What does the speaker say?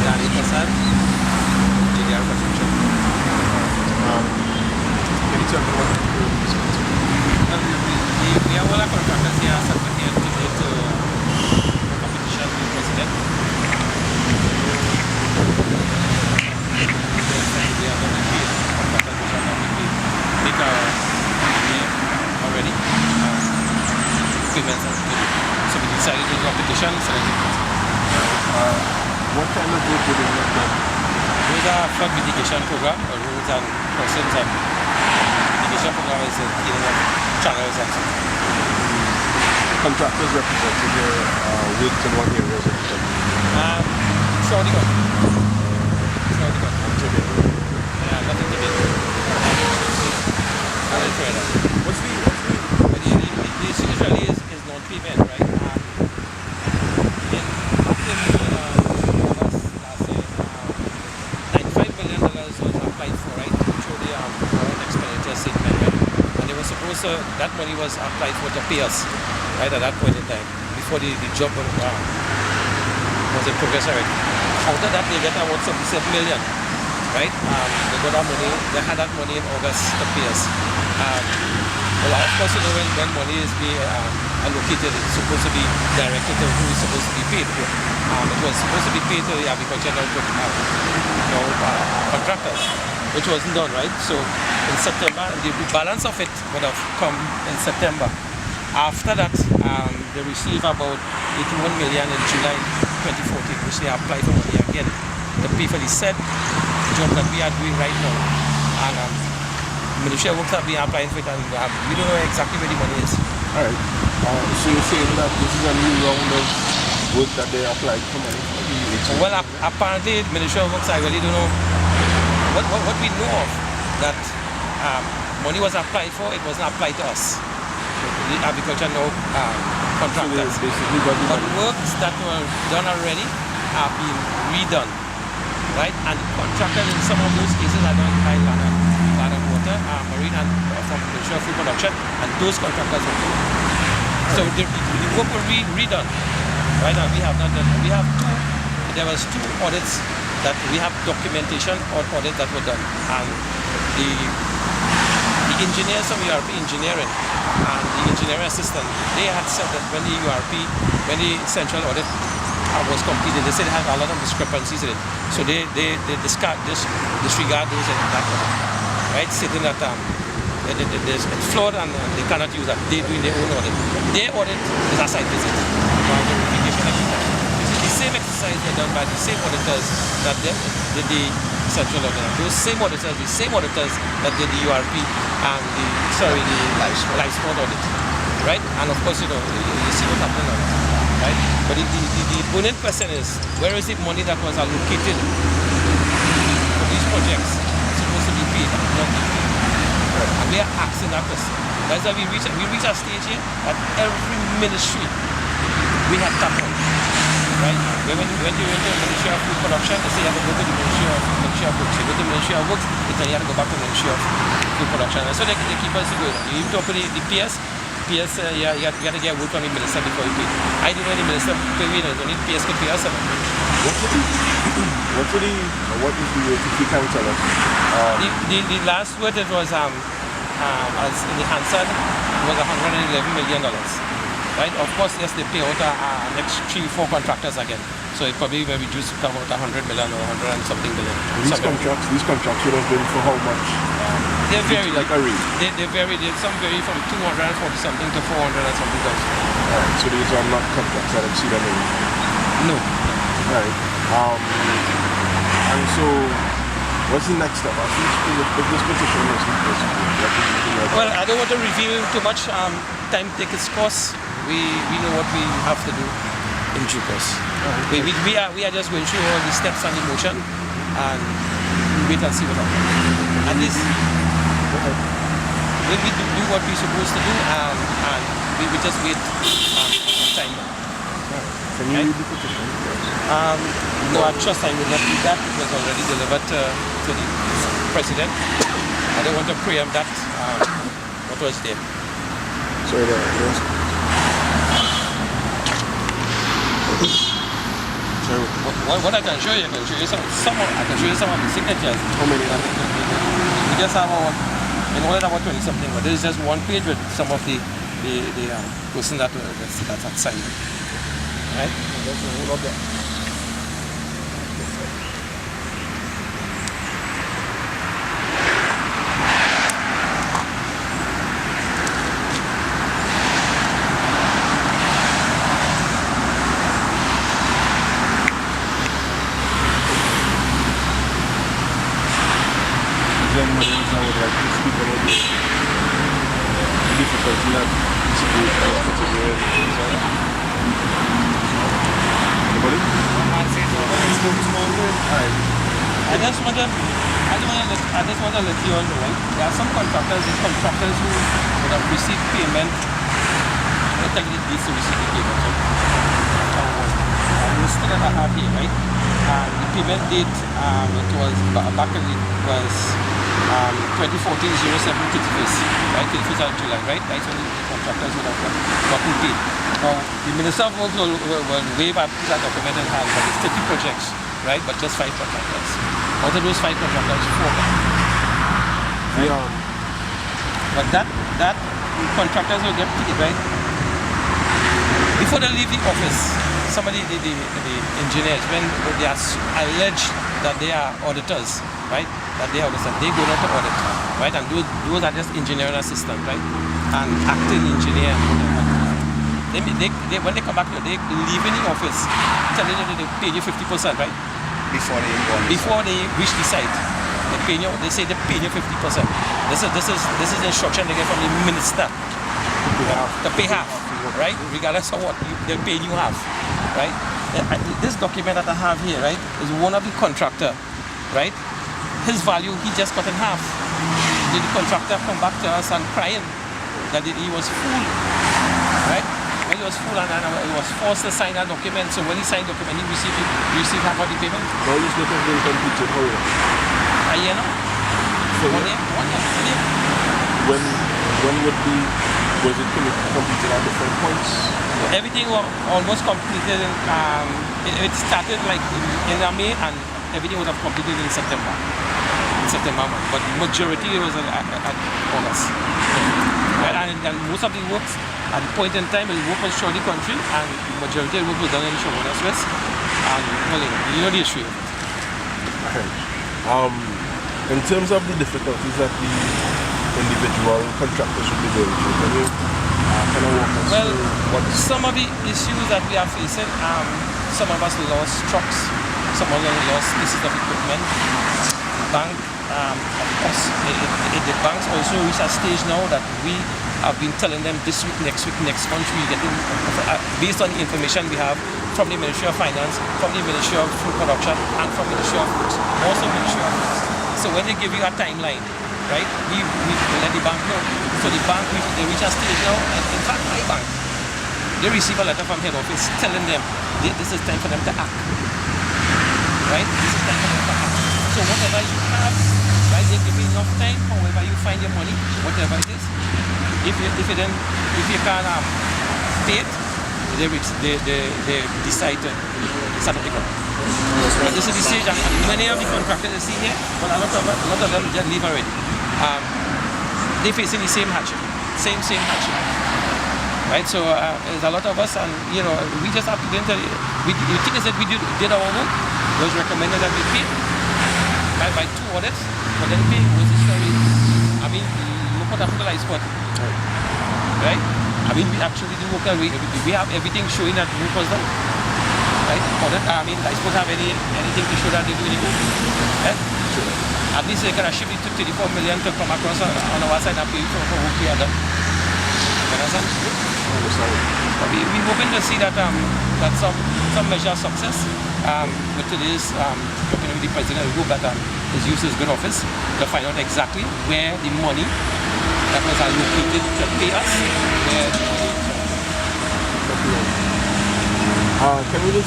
JDR construction. Can you tell me what the room is going to be? We have all our contractors here submitted to a competition with the president. We are going to be contractors which are going to be make our name already. Payments and so we decided to do a competition and select it. What kind of work would you have done? Those are flood mitigation program, roads and crossings and mitigation program is cleaning up channels and so. Contractors represented here worked in what areas of the country? Saudi got. Yeah, nothing to do. What's the But the issue usually is non-payment, right? Last year, $95 million was applied for, right? Through the foreign expenditure statement, right? And they were supposed to, that money was applied for to pay us, right, at that point in time, before the job was in progress already. Out of that, they get about 77 million, right? They got that money, they had that money in August to pay us. Well, of course, you know, when money is being allocated, it's supposed to be directed to who is supposed to be paid. It was supposed to be paid to the agricultural contractors, which wasn't done, right? So in September, the balance of it would have come in September. After that, they received about 81 million in July 2014, which they applied for money again to pay for the said job that we are doing right now. And Ministry of Works have been applying for it, and we don't know exactly where the money is. All right. So you're saying that this is a new round of work that they applied for money? Well, apparently, Ministry of Works, I really don't know. What we know of, that money was applied for, it wasn't applied to us. The agriculture contractors. So basically but works that were done already have been redone, right? And contractors in some of those cases are done by land and water, marine and from Ministry of Food Production, and those contractors were done. So the work was redone, right? And we have not done. We have there was two audits that we have documentation on audits that were done, and the engineers from URP Engineering and the engineering assistant, they had said that when the central audit was completed, they said they had a lot of discrepancies in it. So they disregard those in that audit, right? Stating that it's flawed and they cannot use that. They're doing their own audit. Their audit is a site visit. The same exercise was done by the same auditors that did the central audit. Those same auditors, that did the URP and the life sport audit, right? And of course, you see what's happening now, right? But the burning question is, where is the money that was allocated for these projects supposed to be paid, not be paid? Right. And we are asking that question. That's why we reach a stage here that every ministry we have tapped on. Right? When you went to the Ministry of Food Production, they say you have to go to the Ministry of Works. You go to the Ministry of Works, they tell you have to go back to the Ministry of Food Production. And so they keep us going. You talk to the PS, you got to get word from the minister before you pay. I don't know the minister pay me, only PS could pay us. What is the word if you can tell us? The last word it was as in the Hansard was $111 million. Right? Of course, yes, they pay out next 3-4 contractors again. So it probably will reduce to about 100 million or 100 and something million. These contracts would have been for how much? They vary. Like a rate? They vary. Some vary from 240 something to 400 and something thousand. Alright, so these are not contracts that exceed a million? No. Right. And so, what's the next step? If this petition is well, I don't want to reveal too much. Time take its course. We know what we have to do in due course. We are just going through all the steps and the motion, and we wait and see what happens. At least we do what we're supposed to do, and we just wait on time. Can you read the petition? No, I trust I will not do that. It was already delivered to the president. I don't want to preempt that. What was there? Sorry, yes. Sorry. What I can show you, I can show you some of the signatures. How many? We just have in all about 20 something, but this is just one page with some of the person that's outside. Right? That's a whole lot there. Anybody else I would like to speak about this difficulty that this group has put together? Anybody? I just want to let you all know, right? There are some contractors who would have received payment. I'll tell you the dates to receive the payment. Right? Listed that I have here, right? The payment date it was back in it was 2014 07 31st, right? 31st of July, right? That's when the contractors would have gotten paid. Now, the Minister of Works will waive that document in hand, but it's 30 projects, right? But just 5 contractors. Out of those 5 contractors, 4 gone. Right? Yeah. But that contractors will get paid, right? Before they leave the office, somebody, the engineers, when they are alleged that they are auditors, right? That they are auditors, they go out to audit, right? And those are just engineering assistants, right? And acting engineer. When they come back, they leave in the office, telling you that they pay you 50%, right? Before they reach the site, they say they pay you 50%. This is the instruction they get from the minister to pay half, right? Regardless of what they're paying you half, right? This document that I have here, right, is one of the contractor, right? His value he just cut in half. The contractor come back to us and crying that he was fooled, right? When he was fooled and he was forced to sign that document. So when he signed the document, he received half of the payment. Now this not has been completed, how long? A year now. So 1 year. when was it completed at different points? Everything was almost completed. It started like in May, and everything would have completed in September. Month. But the majority was at August. Right? And most of the works at the point in time, the work was throughout the country, and the majority of the work was done in Shawona West. And well, you know the issue. In terms of the difficulties that the individual contractors should be going through, can you kind of walk us through what some of the issues that we are facing, some of us lost trucks, some of us lost pieces of equipment. Bank, of course, the banks also reach a stage now that we have been telling them this week, next month, we're getting, based on the information we have from the Ministry of Finance, from the Ministry of Food Production, and from the Ministry of Foods, also Ministry of Foods. So when they give you a timeline, right, we let the bank know. So the bank, they reach a stage now, and in fact, my bank, they receive a letter from head office telling them this is time for them to act. Right? This is time for them to act. So whatever you have, right, they give you enough time, however you find your money, whatever it is. If you can pay it, they decide to start to pick up. But this is the stage, and many of the contractors you see here, but a lot of them just leave already. They're facing the same hardship, same hardship. Right, so there's a lot of us, and you know, we just have to do the thing is that we did our work. It was recommended that we pay by 2 audits, but then pay was the story. I mean, look at the light spot, right? I mean, we actually do work, and we have everything showing that work was done, right? Audit, I mean, light spot have anything to show that they do any work, right? Sure. At least they can achieve it to 34 million to come across on our side and pay for work we have done. You understand? But we're hoping to see that some measure of success with today's talking with the president. We hope that his use his good office to find out exactly where the money that was allocated to pay us, where can we just